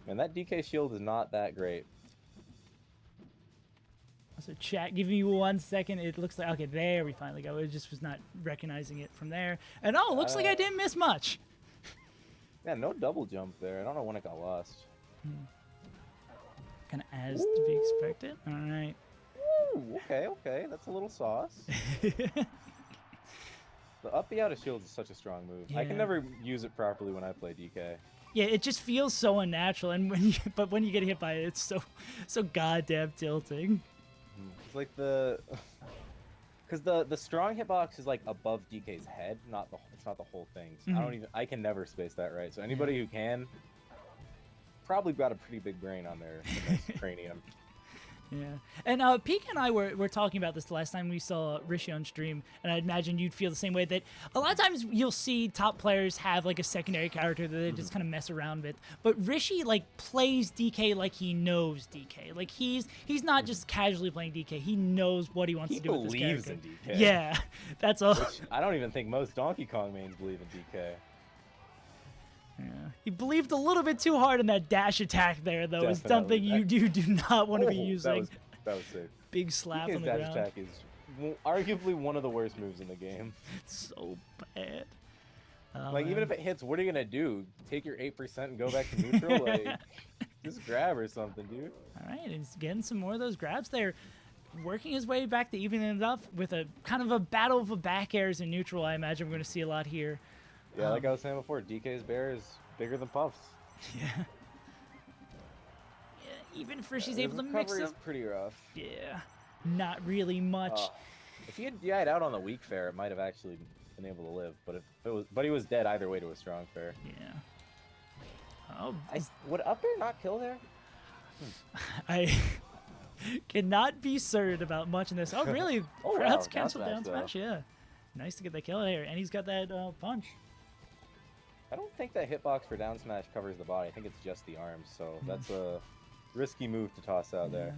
And that DK shield is not that great. So chat, give me 1 second. It looks like, okay, there we finally go. It just was not recognizing it from there. And oh, looks like I didn't miss much. Yeah, no double jump there. I don't know when it got lost. Kind of as to be expected. All right. Ooh, okay. That's a little sauce. The up B out of shields is such a strong move. Yeah. I can never use it properly when I play DK. Yeah, it just feels so unnatural, and when you get hit by it, it's so goddamn tilting. It's like because the strong hitbox is like above DK's head, it's not the whole thing. So I can never space that right. So anybody who can probably got a pretty big brain on their cranium. Yeah, and Peek and I were talking about this the last time we saw Rishi on stream, and I imagine you'd feel the same way, that a lot of times you'll see top players have like a secondary character that they just kind of mess around with, but Rishi like plays DK like he knows DK. Like he's not just casually playing DK. He knows what he wants to do with this character. He believes in DK. Yeah, that's all. Which I don't even think most Donkey Kong mains believe in DK. Yeah. He believed a little bit too hard in that dash attack there, though. It's something you do not want to be using. That was sick. Big slap DK's on the dash ground. attack is arguably one of the worst moves in the game. It's so bad. Like, even if it hits, what are you going to do? Take your 8% and go back to neutral? Like, just grab or something, dude. All right, he's getting some more of those grabs there. Working his way back to evening it up with a kind of a battle of the back airs in neutral. I imagine we're going to see a lot here. Yeah, like I was saying before, DK's bear is bigger than Puff's. Yeah. Yeah, even if Rishi's able to mix Recovery it is pretty rough. Yeah, not really much. If he had DI'd out on the weak fair, it might have actually been able to live. But he was dead either way to a strong fair. Yeah. Oh, would up air not kill there? I cannot be certain about much in this. Oh, really? Oh, That's wow. canceled down smash. Yeah. Nice to get that kill here, and he's got that punch. I don't think that hitbox for down smash covers the body. I think it's just the arms, so that's a risky move to toss out there.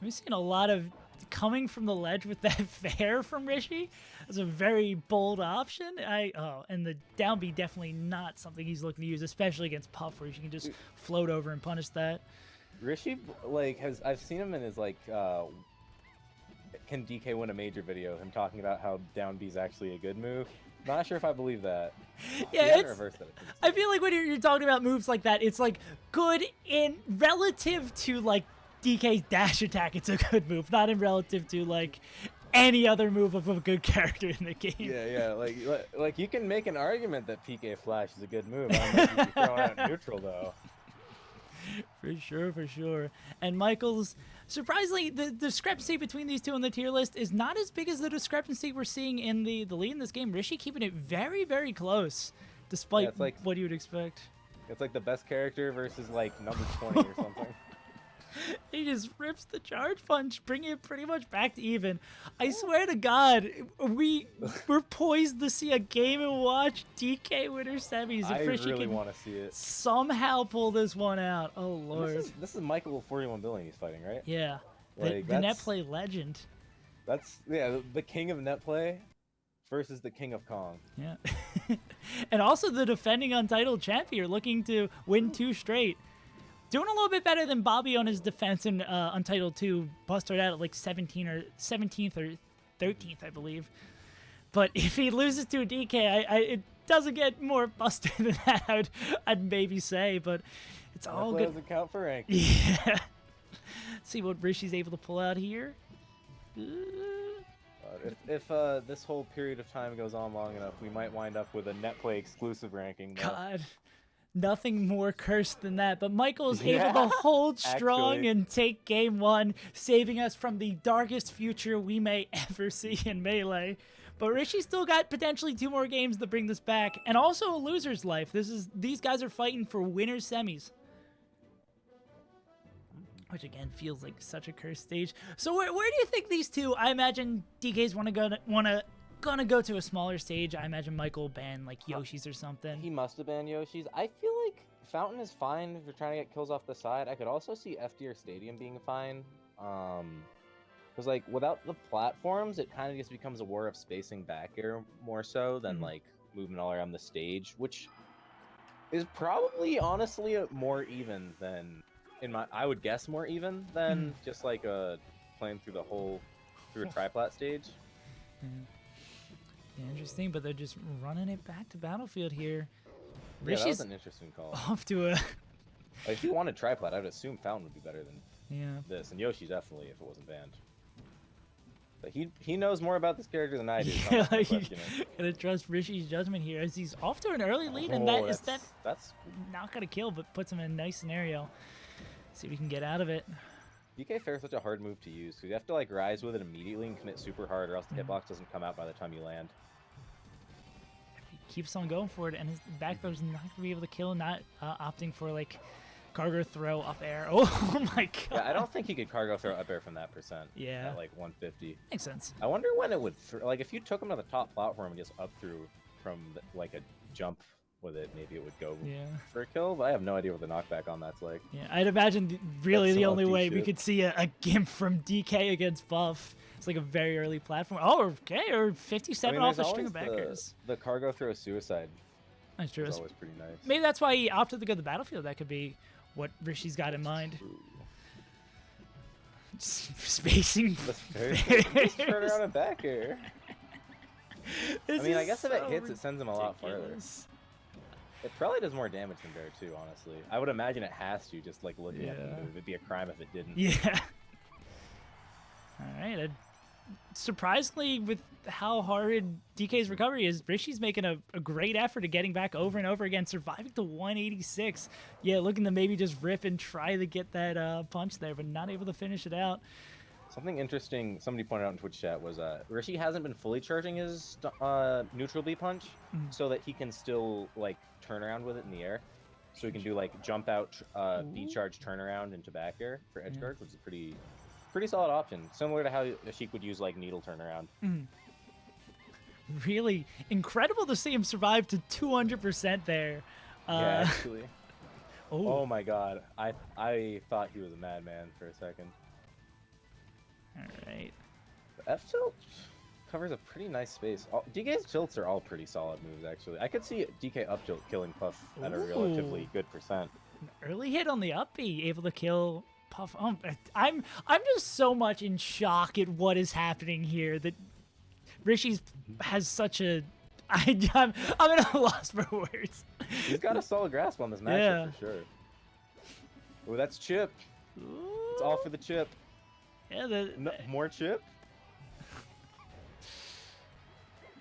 We've seen a lot of coming from the ledge with that fair from Rishi. That's a very bold option. And the down B definitely not something he's looking to use, especially against Puff, where you can just float over and punish that. Rishi, like, I've seen him in his, like, can DK win a major video, him talking about how down B is actually a good move. Not sure if I believe that. Yeah, I feel like when you're talking about moves like that, it's like good in relative to like DK's dash attack. It's a good move, not in relative to like any other move of a good character in the game. Yeah. Like you can make an argument that PK Flash is a good move. I don't know if you can throw it out neutral though. For sure. And Michael's, surprisingly, the discrepancy between these two on the tier list is not as big as the discrepancy we're seeing in the lead in this game. Rishi keeping it very, very close, despite what you would expect. It's like the best character versus like number 20 or something. He just rips the charge punch, bringing it pretty much back to even. I swear to God, we're poised to see a Game & Watch DK winner semis. If I Rishi really can want to see it. somehow pull this one out. Oh, Lord. This is Michael 41 billion he's fighting, right? Yeah. Like, the net play legend. That's, the king of net play versus the king of Kong. Yeah. And also the defending Untitled champion, looking to win 2 straight. Doing a little bit better than Bobby on his defense in Untitled 2. Busted out at like 17th or 13th, I believe. But if he loses to a DK, it doesn't get more busted than that, I'd maybe say. But it's all good. Doesn't count for rank. Yeah. See what Rishi's able to pull out here. If this whole period of time goes on long enough, we might wind up with a net play exclusive ranking. God. Nothing more cursed than that, but Michael is able to hold strong and take game 1, saving us from the darkest future we may ever see in Melee. But Rishi still got potentially 2 more games to bring this back, and also a loser's life. These guys are fighting for winner's semis, which again feels like such a cursed stage. So where do you think these two? I imagine DK's gonna go to a smaller stage. I imagine Michael will ban like Yoshi's or something. He must have banned Yoshi's. I feel like Fountain is fine if you're trying to get kills off the side. I could also see FD or Stadium being fine. Because like without the platforms, it kind of just becomes a war of spacing back air more so than like movement all around the stage, which is probably honestly more even than I would guess more even than just like playing through through a triplat stage. Yeah, interesting, but they're just running it back to Battlefield here. Yeah, that was Rishi's an interesting call. off to a Like, if you wanted triplat, I would assume Fountain would be better than yeah. this, and Yoshi definitely if it wasn't banned. But he knows more about this character than I do. So Yeah, I'm not you questioning. gotta trust Rishi's judgment here as he's off to an early lead, and Oh, that's not gonna kill, but puts him in a nice scenario. See if we can get out of it. DK Fair is such a hard move to use because you have to like rise with it immediately and commit super hard, or else the hitbox doesn't come out by the time you land. He keeps on going for it, and his back throw's not gonna be able to kill. Not opting for like cargo throw up air. Oh my god. Yeah, I don't think he could cargo throw up air from that percent. Yeah. At like 150. Makes sense. I wonder when it would like if you took him to the top platform and just up through from like a jump with it, maybe it would go for a kill. But I have no idea what the knockback on that's like. Yeah, I'd imagine really the only way we shit. could see a gimp from DK against Buff. It's like a very early platform. Oh, okay, or 57 off the string of backers. The cargo throw suicide. That's true. It's always pretty nice. Maybe that's why he opted to go to the Battlefield. That could be what Rishi's got in mind. Spacing. Just turn around and back air. I mean, I guess if it hits, it sends him a lot farther. It probably does more damage than Bear too, honestly. I would imagine it has to, just like looking at the move. It'd be a crime if it didn't. Yeah. All right. Surprisingly, with how hard DK's recovery is, Rishi's making a great effort at getting back over and over again, surviving to 186. Yeah, looking to maybe just rip and try to get that punch there, but not able to finish it out. Something interesting somebody pointed out in Twitch chat was Rishi hasn't been fully charging his neutral B punch so that he can still like turn around with it in the air. So he can do like jump out B charge turnaround into back air for edge guard, which is pretty solid option. Similar to how Sheik would use like needle turnaround. Really incredible to see him survive to 200% there. Yeah, actually. Oh my god. I thought he was a madman for a second. All right. The F tilt covers a pretty nice space. DK's tilts are all pretty solid moves, actually. I could see DK up tilt killing Puff at a relatively good percent. An early hit on the up B, able to kill Puff. I'm just so much in shock at what is happening here that Rishi's has such a. I'm at a loss for words. He's got a solid grasp on this matchup for sure. Oh, that's chip. It's all for the chip. Yeah, more chip.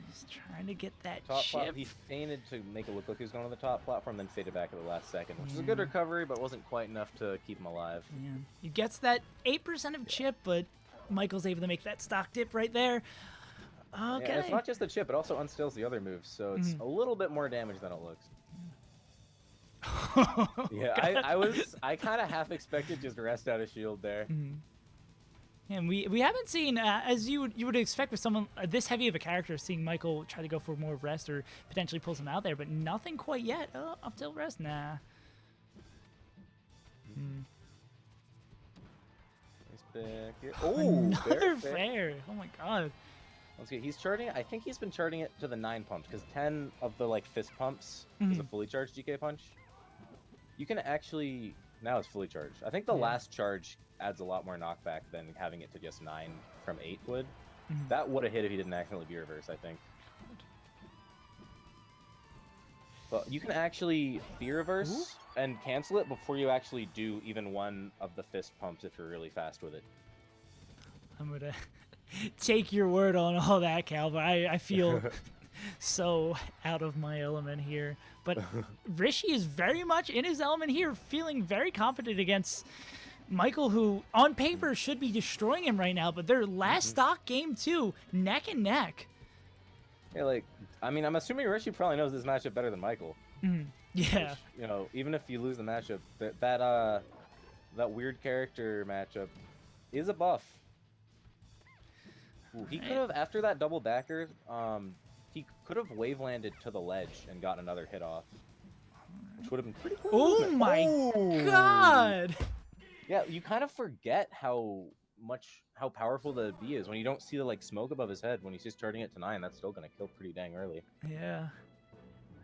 He's trying to get that top chip. He feinted to make it look like he was going to the top platform, then faded back at the last second, which is a good recovery, but wasn't quite enough to keep him alive. Yeah, he gets that 8% of chip, but Michael's able to make that stock dip right there. Okay. Yeah, it's not just the chip; it also unstills the other moves, so it's a little bit more damage than it looks. Yeah, I kind of half expected just rest out of shield there. And we haven't seen, as you would expect with someone this heavy of a character, seeing Michael try to go for more rest or potentially pulls him out there, but nothing quite yet. Oh, up tilt rest? Nah. Back here. Oh, another fair. Oh my god. Let's get. He's charging. I think he's been charging it to the 9 pumps because 10 of the like fist pumps is a fully charged GK punch. You can actually now it's fully charged. I think the last charge adds a lot more knockback than having it to just 9 from 8 would. That would have hit if he didn't accidentally B reverse, I think. But you can actually B reverse and cancel it before you actually do even one of the fist pumps if you're really fast with it. I'm gonna take your word on all that, Cal, but I feel so out of my element here. But Rishi is very much in his element here, feeling very confident against Michael, who on paper should be destroying him right now, but their last stock game too, neck and neck. Yeah, like, I mean, I'm assuming Rishi probably knows this matchup better than Michael. Yeah. Which, you know, even if you lose the matchup, that weird character matchup is a buff. Ooh, he could have, after that double backer, he could have wave landed to the ledge and gotten another hit off, which would have been pretty cool. Oh my god! Yeah, you kind of forget how powerful the B is when you don't see the like smoke above his head. When he's just charging it to 9, that's still gonna kill pretty dang early. Yeah.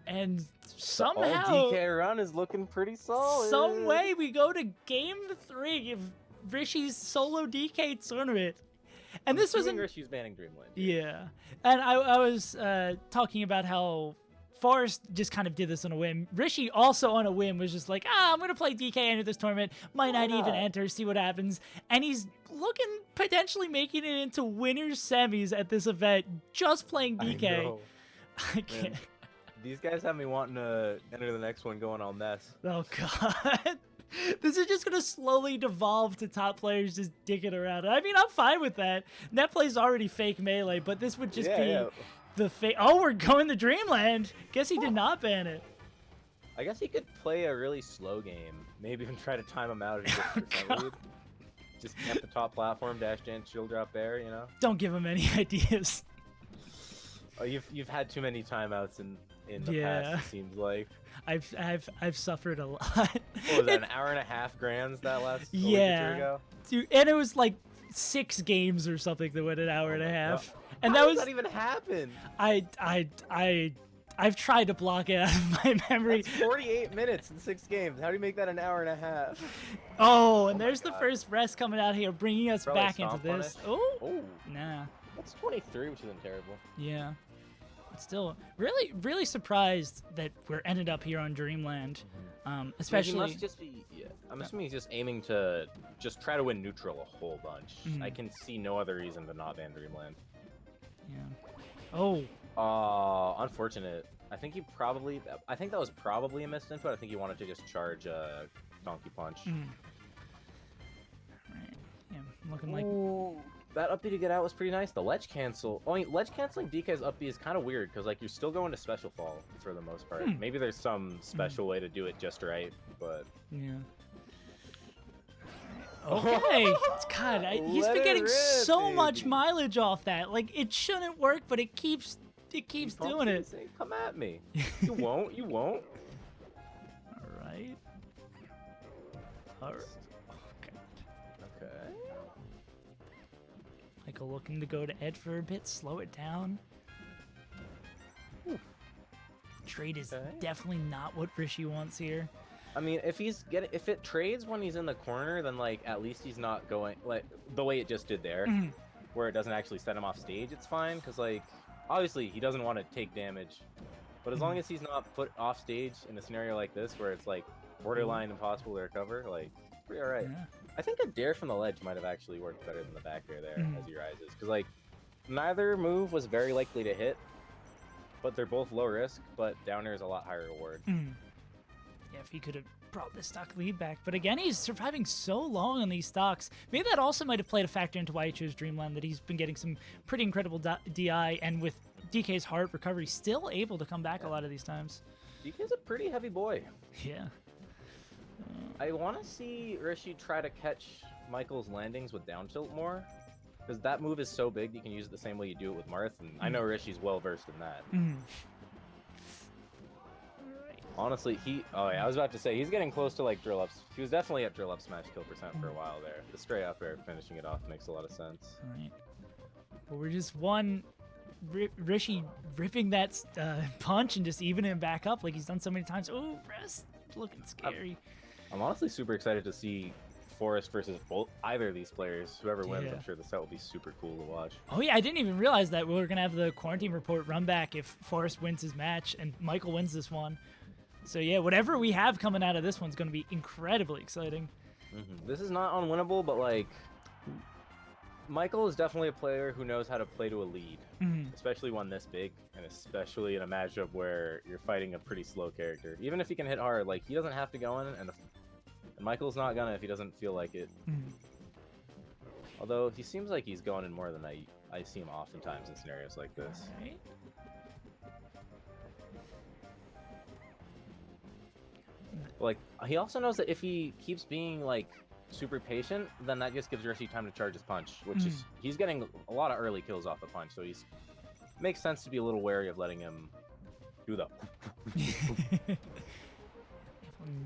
And The somehow, all DK run is looking pretty solid. some way, we go to game 3 of Rishi's solo DK tournament. And this was Rishi's banning Dreamland. Yeah. And I was talking about how Forrest just kind of did this on a whim. Rishi also on a whim was just like, I'm going to play DK enter this tournament. Might not even enter, see what happens. And he's looking, potentially making it into winners semis at this event, just playing DK. I know. I can't. Man, these guys have me wanting to enter the next one going all mess. Oh, God. This is just going to slowly devolve to top players just dicking around. I mean, I'm fine with that. Netplay's already fake Melee, but this would just be the fake. Oh, we're going to Dreamland. Guess he did not ban it. I guess he could play a really slow game. Maybe even try to time him out if he gets percent lead. Just camp the top platform, dash dance, shield drop there, you know? Don't give him any ideas. Oh, you've had too many timeouts in the past, it seems like. I've suffered a lot. What was that, an hour and a half grands that last year ago? Dude, and it was like 6 games or something that went an hour and a half. God. And How that does was that even happen? I've tried to block it out of my memory. That's 48 minutes in 6 games. How do you make that an hour and a half? Oh, and there's the first rest coming out here, bringing us Probably back into this. Oh, nah. That's 23, which isn't terrible. Yeah. Still, really surprised that we're ended up here on Dreamland. Especially. He must just be. Yeah, I'm assuming he's just aiming to just try to win neutral a whole bunch. I can see no other reason to not ban Dreamland. Yeah. Oh. Unfortunate. I think that was probably a missed input. I think he wanted to just charge Donkey Punch. Right. Yeah, looking like. Ooh, that up B to get out was pretty nice. The ledge cancel. Oh, ledge canceling DK's up B is kind of weird because like you're still going to special fall for the most part. Maybe there's some special way to do it just right, but yeah. Okay. God, he's been getting so much mileage off that. Like it shouldn't work, but it keeps doing it. Saying, come at me. You won't. You won't. All right. All right. Okay. Michael looking to go to Ed for a bit, slow it down. Trade is definitely not what Rishi wants here. I mean, if it trades when he's in the corner, then like at least he's not going like the way it just did there, where it doesn't actually set him off stage. It's fine because like obviously he doesn't want to take damage, but as long as he's not put off stage in a scenario like this where it's like borderline impossible to recover, like it's pretty alright. Yeah. I think a dare from the ledge might have actually worked better than the back air there as he rises, because like neither move was very likely to hit, but they're both low risk, but down air is a lot higher reward. Yeah, if he could have brought the stock lead back. But again, he's surviving so long on these stocks. Maybe that also might have played a factor into why he chose Dreamland, that he's been getting some pretty incredible DI, and with DK's hard recovery, still able to come back a lot of these times. DK's a pretty heavy boy. Yeah. I want to see Rishi try to catch Michael's landings with down tilt more, because that move is so big you can use it the same way you do it with Marth, and I know Rishi's well versed in that. Honestly, I was about to say, he's getting close to like drill ups. He was definitely at drill up smash kill percent for a while there. The straight up air finishing it off makes a lot of sense. All right. Well, we're just Rishi ripping that punch and just evening him back up like he's done so many times. Oh, rest. Looking scary. I'm honestly super excited to see Forrest versus either of these players. Whoever wins, I'm sure the set will be super cool to watch. Oh yeah, I didn't even realize that we were going to have the quarantine report run back if Forrest wins his match and Michael wins this one. So yeah, whatever we have coming out of this one's going to be incredibly exciting. This is not unwinnable, but like Michael is definitely a player who knows how to play to a lead, especially one this big, and especially in a matchup where you're fighting a pretty slow character. Even if he can hit hard, like he doesn't have to go in, and Michael's not gonna if he doesn't feel like it. Although he seems like he's going in more than I see him oftentimes in scenarios like this. Right. Like he also knows that if he keeps being like super patient, then that just gives Rishi time to charge his punch, which is he's getting a lot of early kills off the punch, so makes sense to be a little wary of letting him do the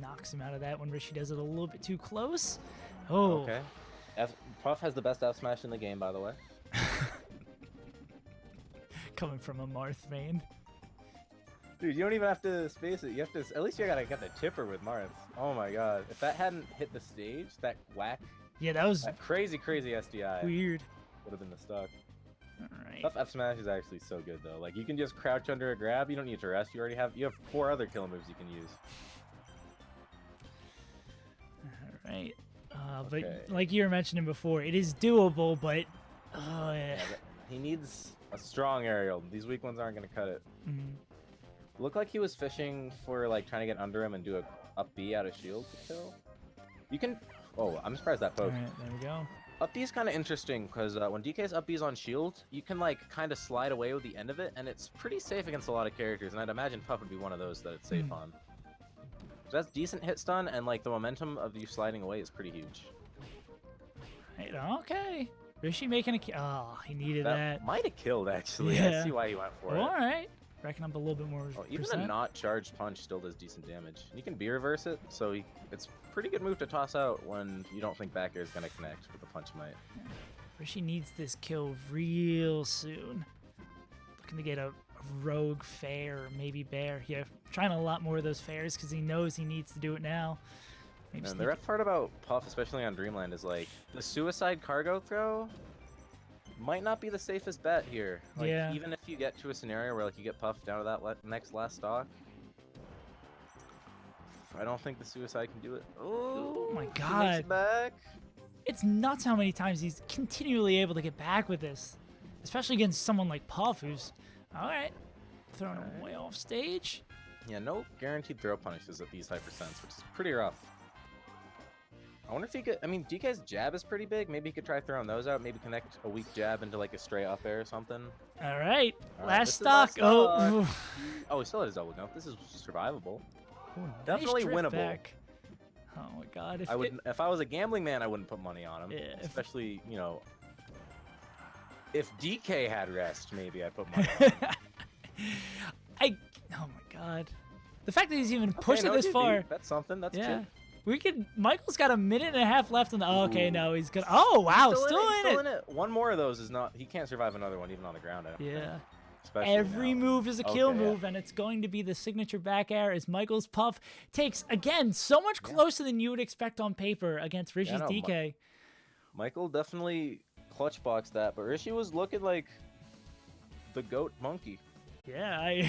knocks him out of that when Rishi does it a little bit too close. Oh, okay. Puff has the best F smash in the game, by the way. Coming from a Marth main. Dude, you don't even have to space it. You have to. At least you gotta get the tipper with Marth. Oh my god! If that hadn't hit the stage, that whack, Yeah, that was that crazy SDI weird. would have been the stuck. All right. Tough F smash is actually so good though. Like you can just crouch under a grab. You don't need to rest. You have 4 other kill moves you can use. All right. Okay. But like you were mentioning before, it is doable, but oh yeah. Yeah, but he needs a strong aerial. These weak ones aren't gonna cut it. Mhm. Looked like he was fishing for like trying to get under him and do a up B out of shield to kill. You can. Oh, I'm surprised that All poke. right, there we go. Up B is kind of interesting because when DK's up B is on shield, you can like kind of slide away with the end of it, and it's pretty safe against a lot of characters. And I'd imagine Puff would be one of those that it's safe on. So that's decent hit stun, and like the momentum of you sliding away is pretty huge. Right, okay. Rishi making a kill. Oh, he needed that. Might have killed actually. Yeah. I see why he went for All it. right. Reckon up a little bit more. Oh, even percent. a not charged punch still does decent damage. You can B reverse it, so it's a pretty good move to toss out when you don't think back air is gonna connect, but the punch might. Rishi needs this kill real soon. Looking to get a rogue fair, or maybe bear. Yeah, trying a lot more of those fairs because he knows he needs to do it now. Maybe And sneak the rough part about Puff, especially on Dreamland, is like the suicide cargo throw might not be the safest bet here. Like, Yeah. even if you get to a scenario where like you get Puff down to that next last stock, I don't think the suicide can do it. Oh my he makes god. it back. It's nuts how many times he's continually able to get back with this. Especially against someone like Puff, who's, all right, throwing him way off stage. Yeah, no guaranteed throw punishes at these high percents, which is pretty rough. I wonder if he could. I mean, DK's jab is pretty big. Maybe he could try throwing those out. Maybe connect a weak jab into like a stray up air or something. All right, All right, last this is stock. last Oh, stock. Oh, he still had his double jump. This is survivable. Ooh, nice Definitely drift winnable. back. Oh my god. I would, if I was a gambling man, I wouldn't put money on him. Yeah, if- Especially, you know, if DK had rest, maybe I'd put money on him. Oh my god. The fact that he's even Okay, pushed it no this GP. far. That's something. That's Yeah. chip. We could. Michael's got a minute and a half left on the. Oh, okay, Ooh. no, he's gonna. Oh wow, He's still in it. in it. One more of those is not. He can't survive another one even on the ground. I don't think. Yeah. Especially Every now. move is a kill Okay, yeah. move, and it's going to be the signature back air as Michael's Puff takes, again, so much closer than you would expect on paper against Rishi's no, DK. Michael definitely clutch boxed that, but Rishi was looking like the goat monkey. Yeah,